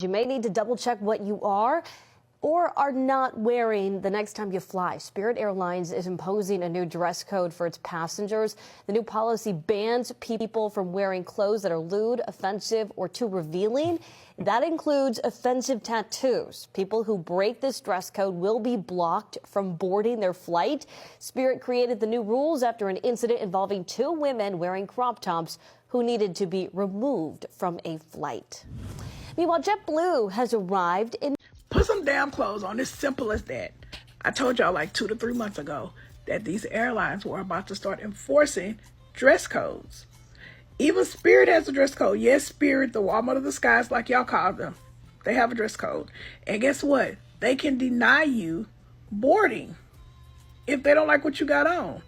You may need to double check what you are or are not wearing the next time you fly. Spirit Airlines is imposing a new dress code for its passengers. The new policy bans people from wearing clothes that are lewd, offensive, or too revealing. That includes offensive tattoos. People who break this dress code will be blocked from boarding their flight. Spirit created the new rules after an incident involving two women wearing crop tops who needed to be removed from a flight. Meanwhile, JetBlue has arrived in... Put some damn clothes on. It's simple as that. I told y'all like 2 to 3 months ago that these airlines were about to start enforcing dress codes. Even Spirit has a dress code. Yes, Spirit, the Walmart of the skies, like y'all call them. They have a dress code. And guess what? They can deny you boarding if they don't like what you got on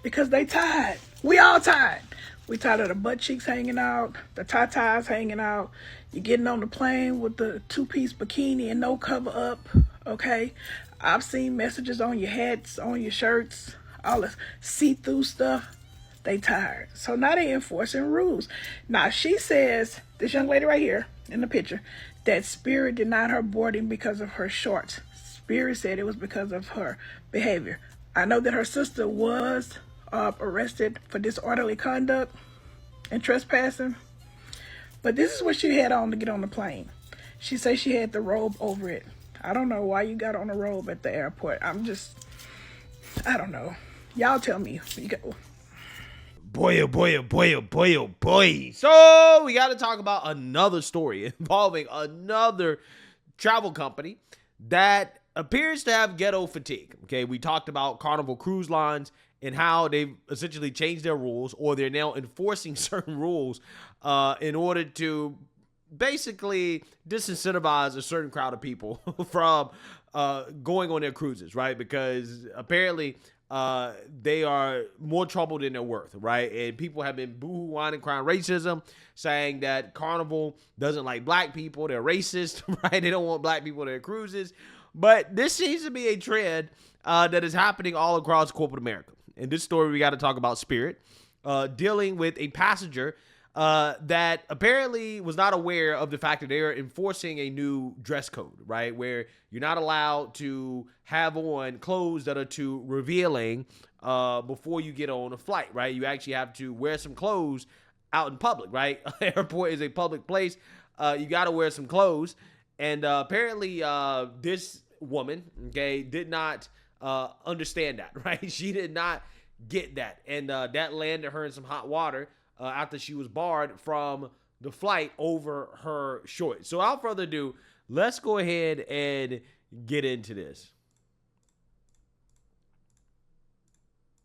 because they tired. We all tired. We tired of the butt cheeks hanging out, the tatas hanging out. You're getting on the plane with the 2-piece bikini and no cover up, okay? I've seen messages on your hats, on your shirts, all this see-through stuff. They tired. So now they enforcing rules. Now she says, this young lady right here in the picture, that Spirit denied her boarding because of her shorts. Spirit said it was because of her behavior. I know that her sister was arrested for disorderly conduct and trespassing. But this is what she had on to get on the plane. She says she had the robe over it. I don't know why you got on a robe at the airport. I don't know. Y'all tell me. Boy, oh boy, oh boy, oh boy, oh boy. So we got to talk about another story involving another travel company that appears to have ghetto fatigue. Okay, we talked about Carnival Cruise Lines and how they've essentially changed their rules, or they're now enforcing certain rules in order to basically disincentivize a certain crowd of people from going on their cruises, right? Because apparently they are more trouble than they're worth, right? And people have been boo-hoo-whining, crying racism, saying that Carnival doesn't like black people, they're racist, right? They don't want black people on their cruises. But this seems to be a trend that is happening all across corporate America. In this story, we got to talk about Spirit dealing with a passenger that apparently was not aware of the fact that they are enforcing a new dress code, right? Where you're not allowed to have on clothes that are too revealing before you get on a flight, right? You actually have to wear some clothes out in public, right? Airport is a public place. You got to wear some clothes. And apparently this woman, okay, did not understand that, right? She did not get that. And that landed her in some hot water after she was barred from the flight over her shorts. So without further ado, let's go ahead and get into this.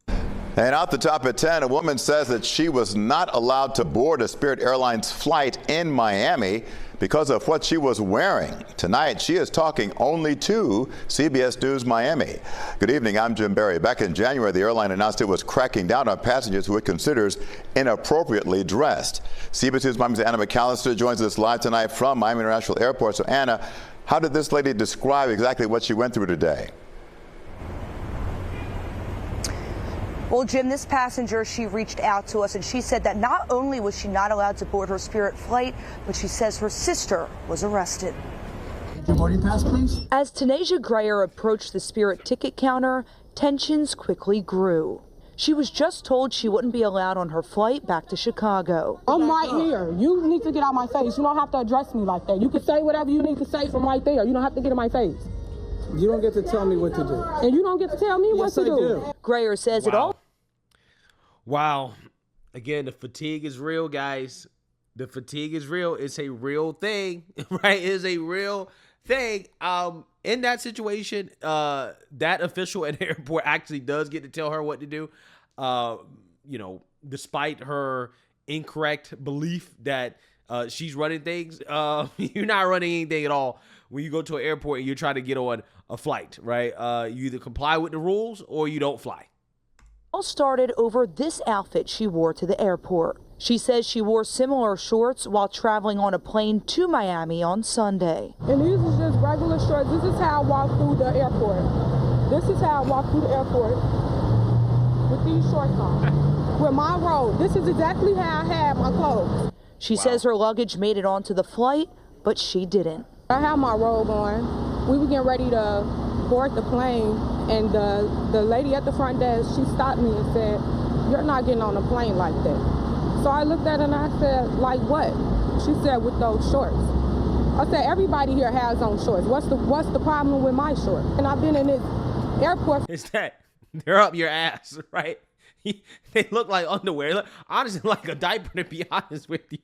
And out the top at 10, a woman says that she was not allowed to board a Spirit Airlines flight in Miami because of what she was wearing. Tonight, she is talking only to CBS News Miami. Good evening, I'm Jim Barry. Back in January, the airline announced it was cracking down on passengers who it considers inappropriately dressed. CBS News Miami's Anna McAllister joins us live tonight from Miami International Airport. So Anna, how did this lady describe exactly what she went through today? Well, Jim, this passenger, she reached out to us and she said that not only was she not allowed to board her Spirit flight, but she says her sister was arrested. Your boarding pass, please. As Tanasia Grayer approached the Spirit ticket counter, tensions quickly grew. She was just told she wouldn't be allowed on her flight back to Chicago. I'm right here. You need to get out my face. You don't have to address me like that. You can say whatever you need to say from right there. You don't have to get in my face. You don't get to tell me what to do. And you don't get to tell me what to do. Grayer says it all. Wow. Again, the fatigue is real, guys. The fatigue is real. It's a real thing, right? It is a real thing. In that situation, that official at the airport actually does get to tell her what to do. You know, despite her incorrect belief that she's running things, you're not running anything at all when you go to an airport and you're trying to get on a flight, right? You either comply with the rules or you don't fly. All started over this outfit she wore to the airport. She says she wore similar shorts while traveling on a plane to Miami on Sunday. And these is just regular shorts. This is how I walk through the airport. This is how I walk through the airport with these shorts on. With my robe. This is exactly how I have my clothes. She says her luggage made it onto the flight, but she didn't. I had my robe on. We were getting ready to board the plane, and the lady at the front desk, she stopped me and said, "You're not getting on a plane like that." So I looked at her and I said, "Like what?" She said, "With those shorts." I said, "Everybody here has on shorts. What's the problem with my shorts?" And I've been in this airport. It's that they're up your ass, right? They look like underwear. Look, honestly, like a diaper, to be honest with you.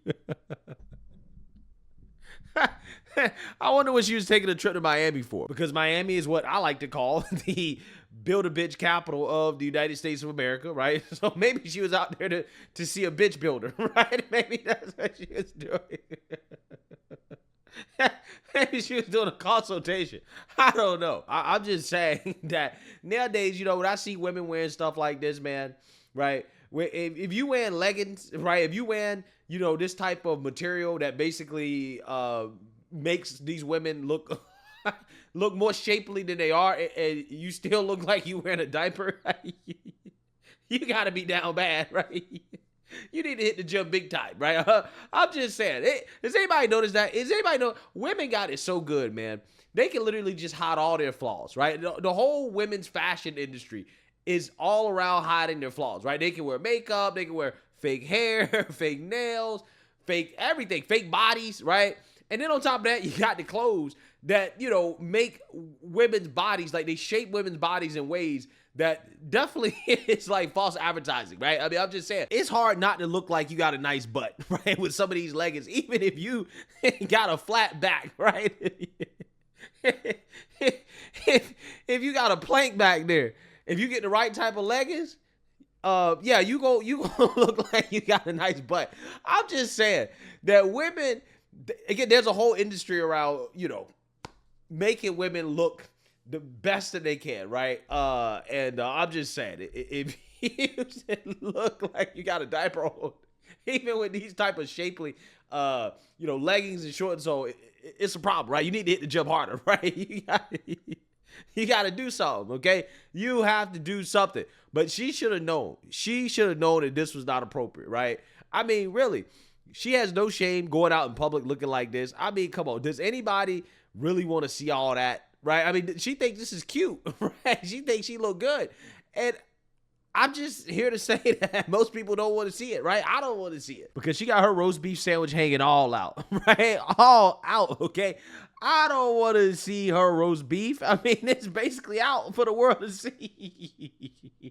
I wonder what she was taking a trip to Miami for, because Miami is what I like to call the build-a-bitch capital of the United States of America, right? So maybe she was out there to see a bitch builder, right? Maybe that's what she was doing. Maybe she was doing a consultation. I don't know. I'm just saying that nowadays, you know, when I see women wearing stuff like this, man, right? If you wearing leggings, right? If you wearing, you know, this type of material that basically makes these women look look more shapely than they are, and you still look like you wearing a diaper, you gotta be down bad, right? You need to hit the gym big time, right? I'm just saying. Does anybody notice that? Does anybody know women got it so good, man? They can literally just hide all their flaws, right? The whole women's fashion industry is all around hiding their flaws, right? They can wear makeup, they can wear fake hair, fake nails, fake everything, fake bodies, right? And then on top of that, you got the clothes that, you know, make women's bodies, like they shape women's bodies in ways that definitely is like false advertising, right? I mean, I'm just saying, it's hard not to look like you got a nice butt, right? With some of these leggings, even if you got a flat back, right? if you got a plank back there, if you get the right type of leggings, yeah, you gonna look like you got a nice butt. I'm just saying that women, again, there's a whole industry around, you know, making women look the best that they can, right? And I'm just saying, if you look like you got a diaper on, even with these type of shapely, you know, leggings and shorts, so it's a problem, right? You need to hit the gym harder, right? You got to do something, okay? You have to do something. But she should have known. She should have known that this was not appropriate, right? I mean, really, she has no shame going out in public looking like this. I mean, come on. Does anybody really want to see all that, right? I mean, she thinks this is cute, right? She thinks she look good. And I'm just here to say that most people don't want to see it, right? I don't want to see it because she got her roast beef sandwich hanging all out, right? All out, okay? I don't want to see her roast beef. I mean, it's basically out for the world to see.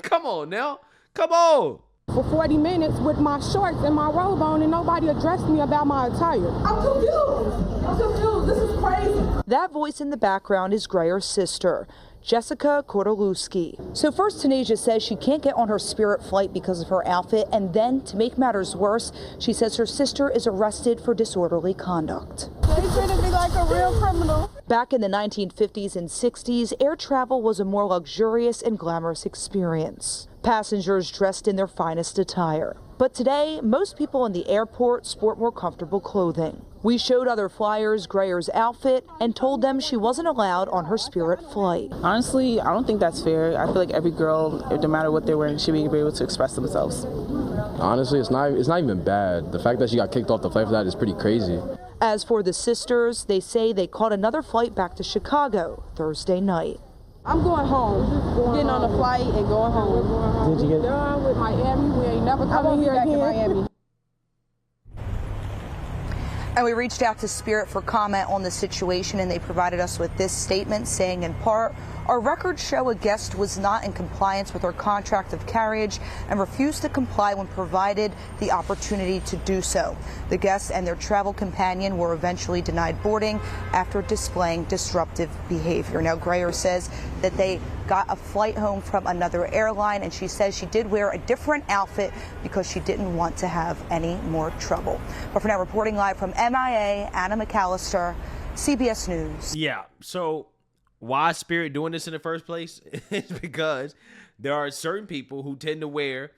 Come on now. Come on. For 40 minutes with my shorts and my robe on, and nobody addressed me about my attire. I'm confused. This is crazy. That voice in the background is Grayer's sister, Jessica Kordolewski. So first, Tanasia says she can't get on her Spirit flight because of her outfit, and then, to make matters worse, she says her sister is arrested for disorderly conduct. They treated me like a real criminal. Back in the 1950s and 60s, air travel was a more luxurious and glamorous experience. Passengers dressed in their finest attire. But today, most people in the airport sport more comfortable clothing. We showed other flyers Grayer's outfit and told them she wasn't allowed on her Spirit flight. Honestly, I don't think that's fair. I feel like every girl, no matter what they're wearing, should be able to express themselves. Honestly, it's not even bad. The fact that she got kicked off the flight for that is pretty crazy. As for the sisters, they say they caught another flight back to Chicago Thursday night. I'm going home. Getting on a flight and going home. Did you get done with Miami? We ain't never coming here again. Miami. And we reached out to Spirit for comment on the situation, and they provided us with this statement saying, in part, our records show a guest was not in compliance with her contract of carriage and refused to comply when provided the opportunity to do so. The guests and their travel companion were eventually denied boarding after displaying disruptive behavior. Now, Grayer says that they got a flight home from another airline, and she says she did wear a different outfit because she didn't want to have any more trouble. But for now, reporting live from MIA, Anna McAllister, CBS News. Yeah, so why is Spirit doing this in the first place? It's because there are certain people who tend to wear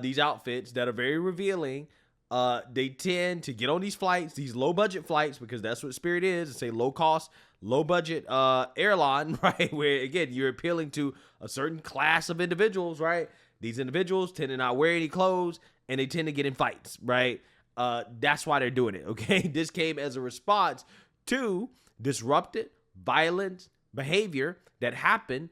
these outfits that are very revealing. They tend to get on these flights, these low-budget flights, because that's what Spirit is. It's a low-cost, low-budget airline, right? Where, again, you're appealing to a certain class of individuals, right? These individuals tend to not wear any clothes, and they tend to get in fights, right? That's why they're doing it, okay? This came as a response to disrupted, violent behavior that happened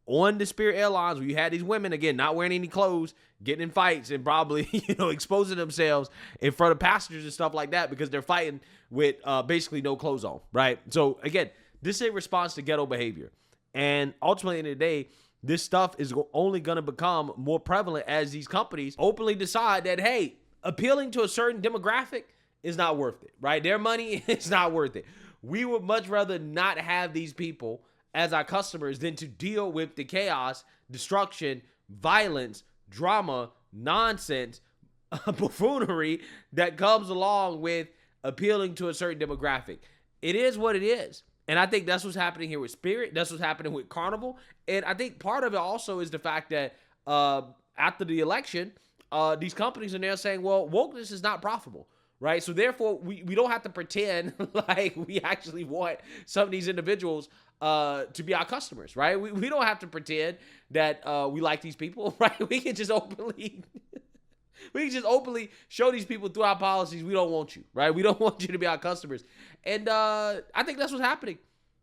on the Spirit Airlines, where you had these women, again, not wearing any clothes, getting in fights and probably, exposing themselves in front of passengers and stuff like that because they're fighting with basically no clothes on, right? So, again, this is a response to ghetto behavior. And ultimately, in the day, this stuff is only going to become more prevalent as these companies openly decide that, hey, appealing to a certain demographic is not worth it, right? Their money is not worth it. We would much rather not have these people as our customers than to deal with the chaos, destruction, violence, drama, nonsense, buffoonery that comes along with appealing to a certain demographic. It is what it is. And I think that's what's happening here with Spirit. That's what's happening with Carnival. And I think part of it also is the fact that after the election, these companies are now saying, well, wokeness is not profitable. Right. So therefore, we don't have to pretend like we actually want some of these individuals to be our customers. Right. We don't have to pretend that we like these people. Right. We can just openly show these people through our policies we don't want you. Right. We don't want you to be our customers. And I think that's what's happening.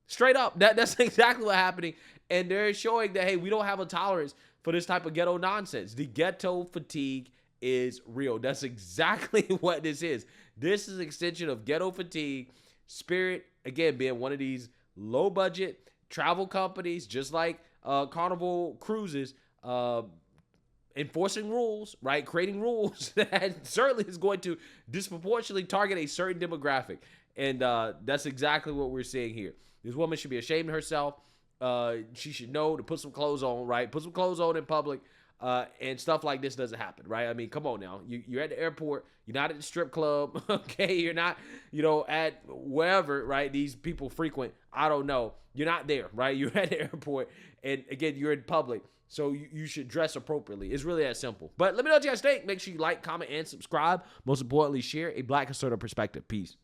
Straight up. That's exactly what's happening. And they're showing that, hey, we don't have a tolerance for this type of ghetto nonsense. The ghetto fatigue is real. That's exactly what this is. This is an extension of ghetto fatigue. Spirit, again, being one of these low budget travel companies, just like Carnival Cruises, enforcing rules, right? Creating rules that certainly is going to disproportionately target a certain demographic. And that's exactly what we're seeing here. This woman should be ashamed of herself. She should know to put some clothes on, right? Put some clothes on in public. And stuff like this doesn't happen, right? I mean, come on now. You're at the airport. You're not at the strip club, okay? You're not, at wherever, right, these people frequent. I don't know. You're not there, right? You're at the airport. And, again, you're in public. So you should dress appropriately. It's really that simple. But let me know what you guys think. Make sure you like, comment, and subscribe. Most importantly, share a Black conservative perspective. Peace.